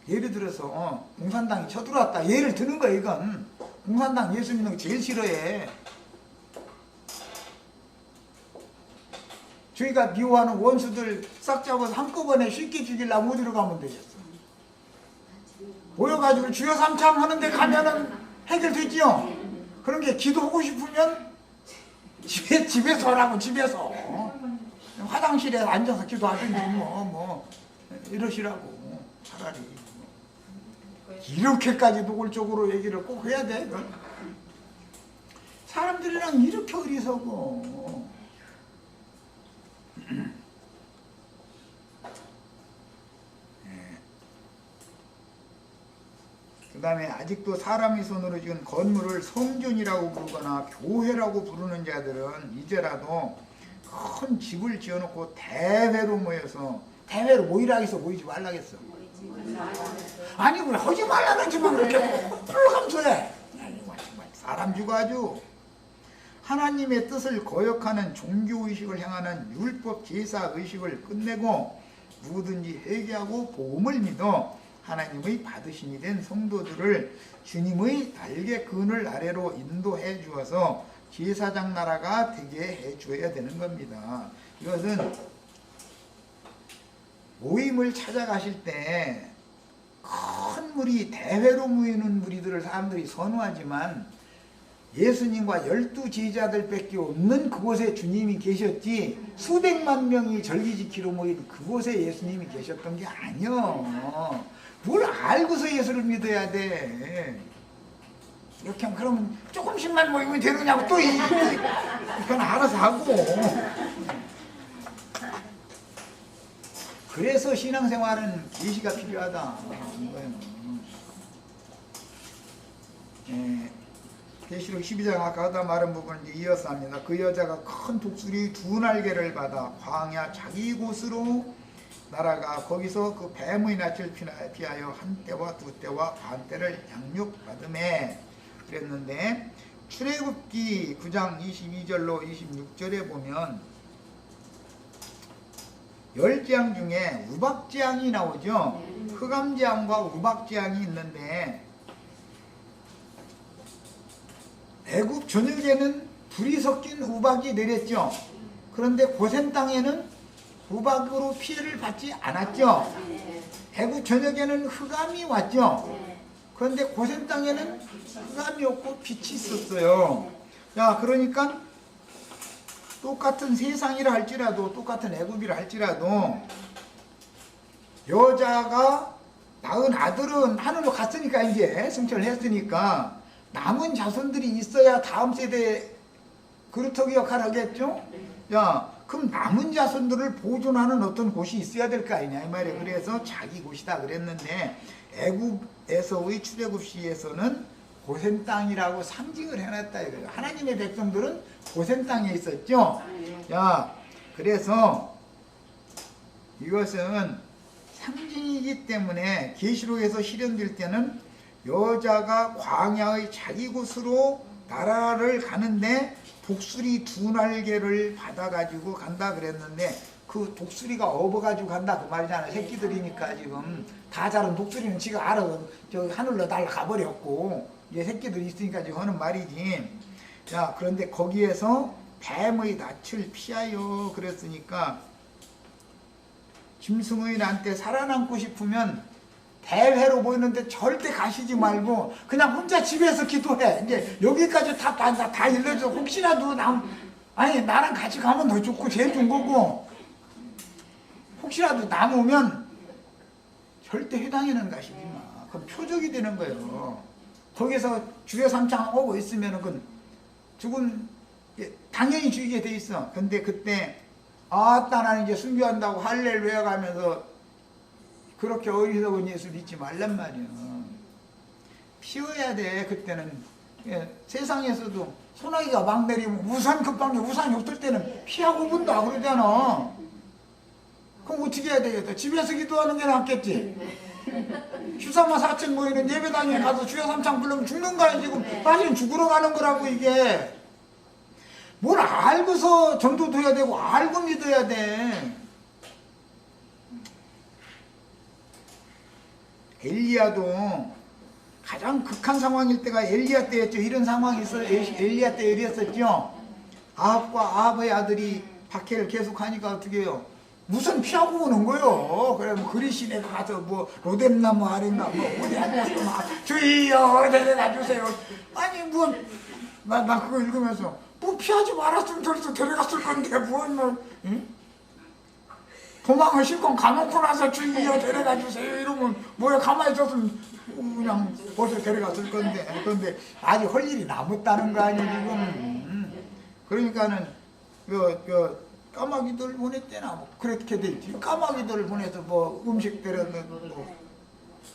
예를 들어서 공산당이 쳐들어왔다 예를 드는 거야. 이건 공산당 예수 믿는 거 제일 싫어해. 저희가 미워하는 원수들 싹 잡아서 한꺼번에 쉽게 죽이려면 어디로 가면 되겠어? 모여가지고 주여 삼창 하는데 가면은 해결되지요. 그런 게 기도하고 싶으면 집에서 하라고. 집에서 화장실에 앉아서 기도하든지 뭐 이러시라고 차라리. 이렇게까지 노골적으로 얘기를 꼭 해야 돼? 사람들이랑 이렇게 어리석어. 그 다음에 아직도 사람의 손으로 지은 건물을 성전이라고 부르거나 교회라고 부르는 자들은 이제라도 큰 집을 지어놓고 대회로 모여서, 대회로 모이라 해서 모이지 말라겠어. 아니 그래 하지 말라는지만 그렇게 풀감소해. 사람 죽어가지고 하나님의 뜻을 거역하는 종교의식을 향하는 율법 제사의식을 끝내고 누구든지 회개하고 복음을 믿어 하나님의 받으신이 된 성도들을 주님의 날개 그늘 아래로 인도해 주어서 제사장 나라가 되게 해 주어야 되는 겁니다. 이것은 모임을 찾아가실 때 큰 무리, 대회로 모이는 무리들을 사람들이 선호하지만 예수님과 12 제자들밖에 없는 그곳에 주님이 계셨지 수백만 명이 절기 지키러 모인 그곳에 예수님이 계셨던 게 아니요. 뭘 알고서 예수를 믿어야 돼. 이렇게 하면 그러면 조금씩만 모이면 되느냐고 또 이건 알아서 하고. 그래서 신앙생활은 계시가 필요하다. 계시록 12장 아까 하다 말한 부분을 이제 이어서 합니다. 그 여자가 큰 독수리 2날개를 받아 광야 자기 곳으로 날아가 거기서 그 뱀의 낯을 피하여 한 때와 두 때와 반 때를 양육받음에 그랬는데, 출애굽기 9장 22절로 26절에 보면 10재앙 중에 우박재앙이 나오죠. 흑암재앙과 우박재앙이 있는데 애굽 전역에는 불이 섞인 우박이 내렸죠. 그런데 고센 땅에는 우박으로 피해를 받지 않았죠. 애굽 전역에는 흑암이 왔죠. 그런데 고센 땅에는 흑암이 없고 빛이 있었어요. 야, 그러니까 똑같은 세상이라 할지라도, 똑같은 애굽이라 할지라도 여자가 낳은 아들은 하늘로 갔으니까, 이제 승천을 했으니까 남은 자손들이 있어야 다음 세대에 그루터기 역할을 하겠죠. 야, 그럼 남은 자손들을 보존하는 어떤 곳이 있어야 될 거 아니냐 이 말이에요. 그래서 자기 곳이다 그랬는데 애굽에서의 출애굽시에서는 고센 땅이라고 상징을 해놨다 이거예요. 하나님의 백성들은 고센 땅에 있었죠. 야, 그래서 이것은 상징이기 때문에 계시록에서 실현될 때는 여자가 광야의 자기 곳으로 나라를 가는데 독수리 2날개를 받아가지고 간다 그랬는데, 그 독수리가 업어가지고 간다 그 말이잖아요. 새끼들이니까 지금 다 자란 독수리는 지가 알아. 저 하늘로 날아가 버렸고 이제 새끼들이 있으니까 지금 하는 말이지. 자, 그런데 거기에서 뱀의 낯을 피하여 그랬으니까 짐승의 난 때 살아남고 싶으면 대회로 보이는데 절대 가시지 말고 그냥 혼자 집에서 기도해. 이제 여기까지 다 일러줘. 혹시라도 아니 나랑 같이 가면 더 좋고 제일 좋은 거고, 혹시라도 남으면 절대 회당에는 가시지 마. 그럼 표적이 되는 거예요. 거기서 주여 삼창 오고 있으면은 그건 죽은 당연히 죽이게 돼 있어. 근데 그때 아따 나는 이제 순교한다고 할렐루야 가면서 그렇게 어리석은 예수 믿지 말란 말이야. 피워야 돼. 그때는 세상에서도 소나기가 막 내리면 우산 급한게 우산이 없을 때는 피하고 본다 그러잖아. 그럼 어떻게 해야 되겠다. 집에서 기도하는 게 낫겠지. 주사마 4층 모이는 예배당에 가서 주여 삼창 부르면 죽는 거야. 지금 사실은 죽으러 가는 거라고. 이게 뭘 알고서 전도도 해야 되고 알고 믿어야 돼. 엘리야도 가장 극한 상황일 때가 엘리야 때였죠. 이런 상황이 있어. 엘리야 때 이랬었죠. 아합의 아들이 박해를 계속하니까 어떻게 해요? 무슨 피하고 오는 거요. 그래 뭐 그리시네 가서 뭐 로뎀나무 아래인가 뭐 어디 앉아서 막 주여 데려다 주세요. 아니 뭐 나 그거 읽으면서 뭐 피하지 말았으면 저기서 데려갔을 건데 뭐 응? 도망을 실컷 가놓고 나서 주인이여 데려가 주세요 이러면 뭐야 가만히 있었으면 그냥 벌써 데려갔을 건데 그런데 아직 할 일이 남았다는 거 아니에요 지금. 그러니까는 까마귀들 보냈대나 뭐 그렇게 돼 있지. 까마귀들을 보내서 뭐 음식 데려는 뭐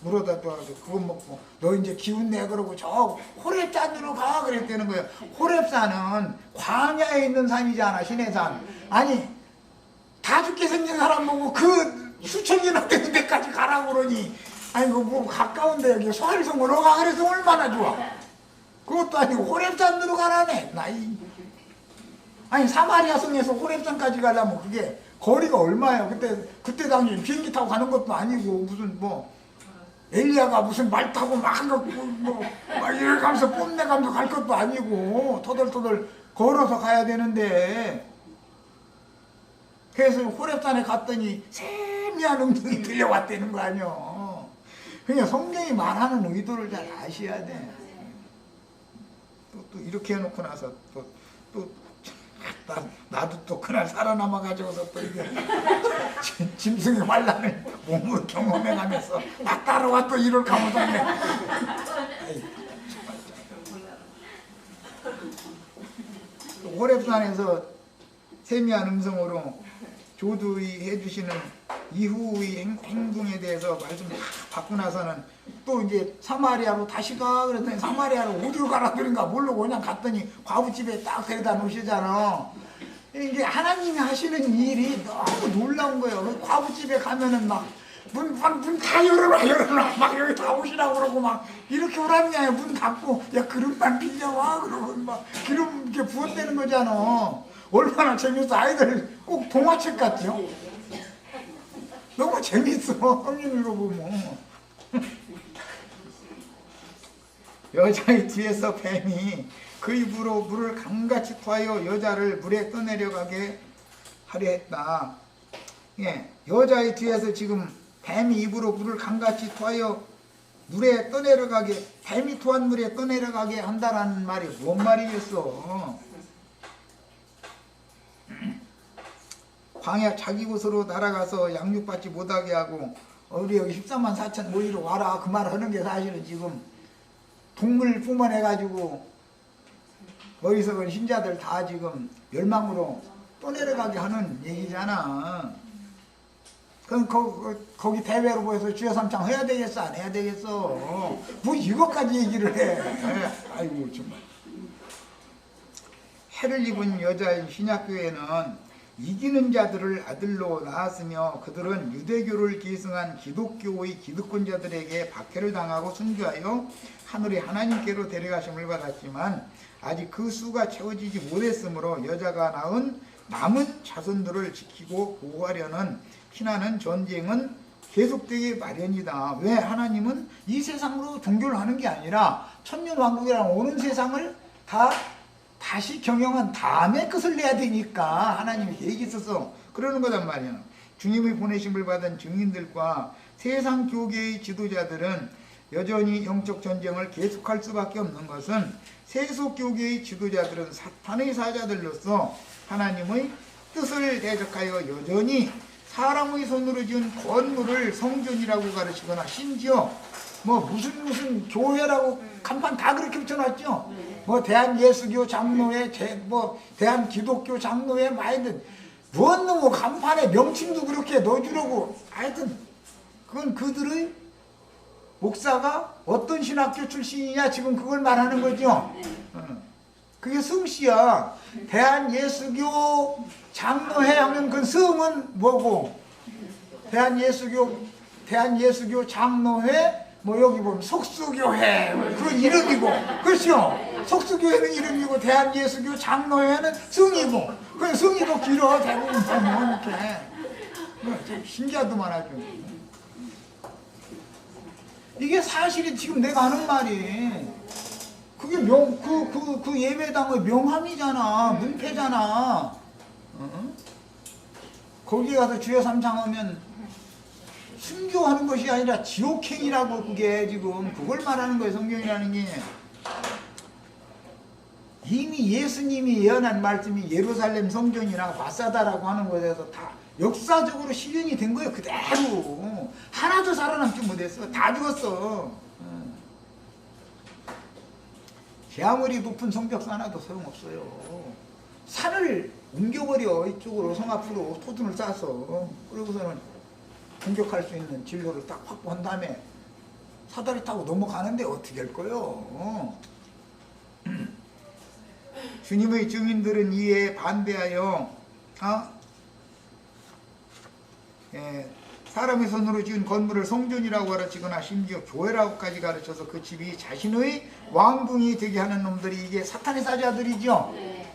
물어다 줘가지고 그거 먹고 너 이제 기운 내 그러고 저 호렙산으로 가 그랬다는 거예요. 호렙산은 광야에 있는 산이잖아 시내산. 아니 다 죽게 생긴 사람 보고 그 수천이나 되는 데까지 가라고 그러니 아니 뭐 가까운데 여기 소활성으로 가 그래서 얼마나 좋아. 그것도 아니고 호렙산으로 가라네. 나이 아니 사마리아 성에서 호렙산까지 가려면 그게 거리가 얼마예요. 그때 당시 비행기 타고 가는 것도 아니고 무슨 뭐 엘리야가 무슨 말 타고 막 이렇게 가면서 뽐내가면서 갈 것도 아니고 터덜터덜 걸어서 가야 되는데 그래서 호렙산에 갔더니 세미한 음성이 들려왔다는 거 아니요. 그냥 성경이 말하는 의도를 잘 아셔야 돼. 또 이렇게 해놓고 나서 또 나도 또 그날 살아남아 가지고서 또 이게 짐승의 환란을 몸으로 경험해가면서 나 따라와 또 이럴 가무동네. 호렙산에서 세미한 음성으로 조두의 해주시는 이후의 행동에 대해서 말씀 받고 나서는 또 이제 사마리아로 다시 가 그랬더니 사마리아로 어디로 가라 그런가 모르고 그냥 갔더니 과부집에 딱 데려다 놓으시잖아. 이게 하나님이 하시는 일이 너무 놀라운 거예요. 그 과부집에 가면은 막 문 다 열어놔 막 여기 다 오시라고 그러고 막 이렇게 오라냐 문 닫고 야 그릇만 빌려와 그러고 막 기름 이렇게 부었대는 거잖아. 얼마나 재밌어. 아이들 꼭 동화책 같죠? 너무 재밌어. 성경 읽어보면 여자의 뒤에서 뱀이 그 입으로 물을 강같이 토하여 여자를 물에 떠내려가게 하려 했다. 예, 여자의 뒤에서 지금 뱀이 입으로 물을 강같이 토하여 물에 떠내려가게, 뱀이 토한 물에 떠내려가게 한다라는 말이 뭔 말이겠어. 광야 자기 곳으로 날아가서 양육받지 못하게 하고 우리 여기 14만 4천 모이러 와라 그 말 하는 게 사실은 지금 동물 뿜어내가지고 어리석은 신자들 다 지금 멸망으로 떠내려가게 하는 얘기잖아. 그럼 거기 대회로 보여서 주여 삼창 해야 되겠어 안 해야 되겠어. 뭐 이것까지 얘기를 해. 아이고 정말. 해를 입은 여자인 신약교회는 이기는 자들을 아들로 낳았으며 그들은 유대교를 계승한 기독교의 기득권자들에게 박해를 당하고 순교하여 하늘의 하나님께로 데려가심을 받았지만 아직 그 수가 채워지지 못했으므로 여자가 낳은 남은 자손들을 지키고 보호하려는 피나는 전쟁은 계속되기 마련이다. 왜? 하나님은 이 세상으로 종교를 하는 게 아니라 천년왕국이라는 오는 세상을 다시 경영한 다음에 끝을 내야 되니까 하나님이 계획이 있어서 그러는 거단 말이야. 주님의 보내심을 받은 증인들과 세상 교계의 지도자들은 여전히 영적 전쟁을 계속할 수밖에 없는 것은 세속 교계의 지도자들은 사탄의 사자들로서 하나님의 뜻을 대적하여 여전히 사람의 손으로 지은 건물을 성전이라고 가르치거나 심지어 뭐 무슨 교회라고 간판 다 그렇게 붙여놨죠. 뭐 대한예수교 장로회, 뭐 대한기독교 장로회 많이들 뭔 뭐 간판에 명칭도 그렇게 넣어주려고. 하여튼 그건 그들의 목사가 어떤 신학교 출신이냐 지금 그걸 말하는 거죠. 그게 성씨야. 대한예수교 장로회 하면 그 성은 뭐고, 대한예수교 장로회 뭐 여기 보면 속수교회 그 이름이고, 그렇죠? 속수교회는 이름이고 대한예수교 장로회는 성이고, 그 성이 더 길어 대부분 보면 이렇게. 신기하더만 아주. 이게 사실이 지금 내가 하는 말이 그게 그 예배당의 명함이잖아, 문패잖아. 거기 가서 주여 삼창하면 순교하는 것이 아니라 지옥행이라고. 그게 지금 그걸 말하는 거예요, 성경이라는 게. 이미 예수님이 예언한 말씀이 예루살렘 성전이나 마사다라고 하는 것에서 다 역사적으로 실현이 된 거예요. 그대로 하나도 살아남지 못했어. 다 죽었어. 아무리 높은 성벽 하나도 소용없어요. 산을 옮겨버려. 이쪽으로 성 앞으로 토둔을 싸서. 그러고서는 공격할 수 있는 진로를 딱 확보한 다음에 사다리 타고 넘어가는데 어떻게 할 거요? 주님의 증인들은 이에 반대하여 사람의 손으로 지은 건물을 성전이라고 가르치거나 심지어 교회라고까지 가르쳐서 그 집이 자신의 왕궁이 되게 하는 놈들이 이게 사탄의 사자들이죠. 네.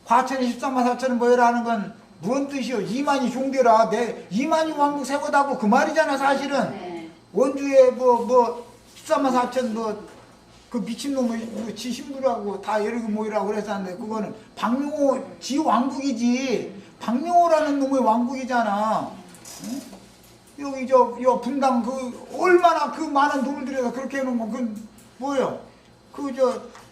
과천에 13만 4천은 모여라 하는 건 무슨 뜻이요? 이만희 종대라. 이만희 왕궁 세고다고 그 말이잖아 사실은. 네. 원주에 13만 4천 그 미친놈의 지 신부라고 다 여러 개 모이라고 그랬었는데 그거는 박명호 지 왕국이지. 박명호라는 놈의 왕국이잖아. 응? 여기 여 분당 그 얼마나 그 많은 돈을 들여서 그렇게 해놓은 건 뭐예요?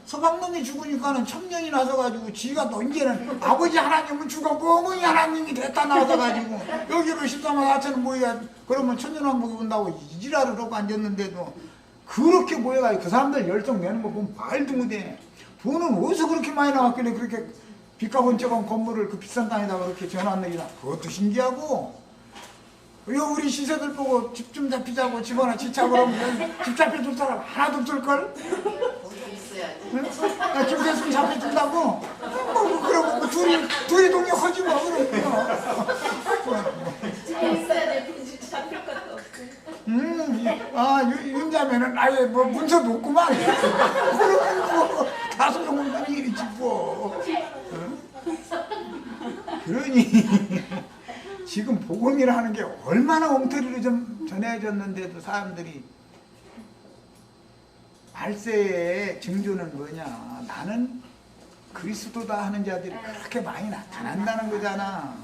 서방놈이 죽으니까는 천년이 나서가지고 지가 또 이제는 아버지 하나님은 죽었고 어머니 하나님이 됐다 나서가지고 여기로 14만 4천은 모여야 그러면 천년왕국이 온다고 이지랄을 하고 앉았는데도 그렇게 모여가지고 그 사람들 열정 내는 거 보면 말도 못해. 돈은 어디서 그렇게 많이 나왔길래 그렇게 빚가번쩍한 건물을 그 비싼 땅에다가 그렇게 지어놨느냐. 그것도 신기하고. 우리 시세들 보고 집 좀 잡히자고 집 하나 지차 그러면 집 잡혀줄 사람 하나도 없을걸? 응? 집 됐으면 잡혀준다고? 그러고 둘이 동력하지 뭐 집에 있어야 돼. 집 잡힐 것도 없고. 윤자매는 아예 문서도 없구만. 그러면 다섯 명은 일이 짓고. 그러니 지금 복음이라는 게 얼마나 엉터리로 좀 전해졌는데도 사람들이 말세의 징조는 뭐냐. 나는 그리스도다 하는 자들이 그렇게 많이 나타난다는 거잖아.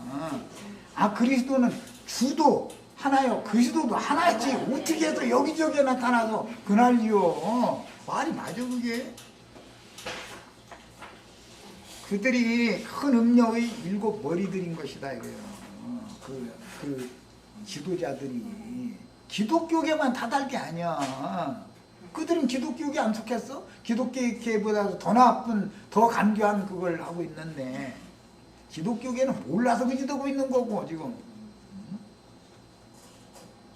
그리스도는 주도 하나요. 그리스도도 하나였지. 어떻게 해서 여기저기에 나타나서 그날이요. 말이 맞아 그게. 그들이 큰 음녀의 7 머리들인 것이다 이거예요. 그 지도자들이 기독교계만 다달 게 아니야. 그들은 기독교계 안 속했어? 기독교계보다도 더 나쁜, 더 간교한 그걸 하고 있는데 기독교계는 몰라서 그지도고 있는 거고 지금.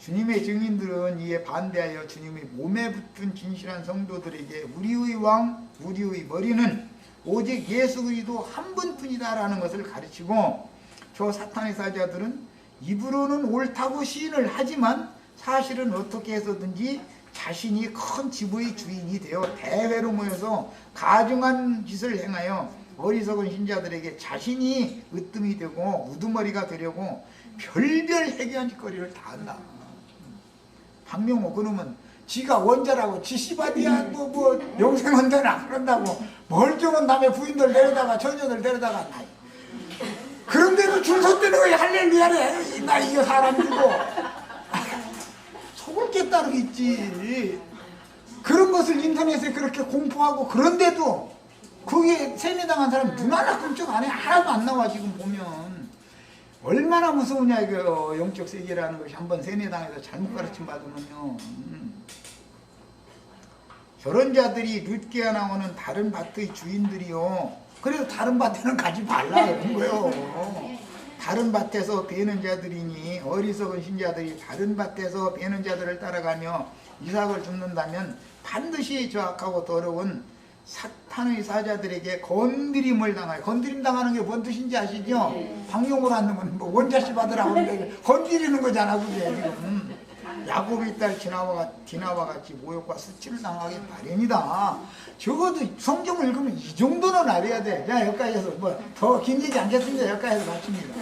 주님의 증인들은 이에 반대하여 주님의 몸에 붙은 진실한 성도들에게 우리의 왕, 우리의 머리는 오직 예수 그리스도 한 분뿐이다 라는 것을 가르치고, 저 사탄의 사자들은 입으로는 옳다고 시인을 하지만 사실은 어떻게 해서든지 자신이 큰 지부의 주인이 되어 대회로 모여서 가증한 짓을 행하여 어리석은 신자들에게 자신이 으뜸이 되고 우두머리가 되려고 별별 해괴한 짓거리를 다 한다. 박명호 그놈은 지가 원자라고 지 씨바디야 뭐 영생원자나 그런다고 멀쩡한 남의 부인들 데려다가 처녀들 데려다가 그런데도 줄 섰다는 거야. 할렐루야래. 나 이거 사람 주고 속을 게 따르겠지. 그런 것을 인터넷에 그렇게 공포하고 그런데도 거기에 세뇌당한 사람이 눈 하나 끔찍 안 해. 하나도 안 나와. 지금 보면 얼마나 무서우냐 이거. 영적 세계라는 것이 한번 세뇌당해서 잘못 가르침 받으면요. 저런 자들이 룻기야 나오는 다른 밭의 주인들이요. 그래서 다른 밭에는 가지 말라 그런 거예요. 다른 밭에서 베는 자들이니 어리석은 신자들이 다른 밭에서 베는 자들을 따라가며 이삭을 줍는다면 반드시 저 악하고 더러운 사탄의 사자들에게 건드림을 당하여. 건드림 당하는 게 뭔 뜻인지 아시죠? 방용을 하는 건 뭐 원자씨 받으라고 하는데 건드리는 거잖아 그게 지금. 야곱의 딸 디나와 같이 모욕과 수치를 당하기 마련이다. 적어도 성경을 읽으면 이 정도는 알아야 돼. 자, 여기까지 해서 뭐 더 긴 얘기 안 했습니다. 여기까지 해서 마칩니다.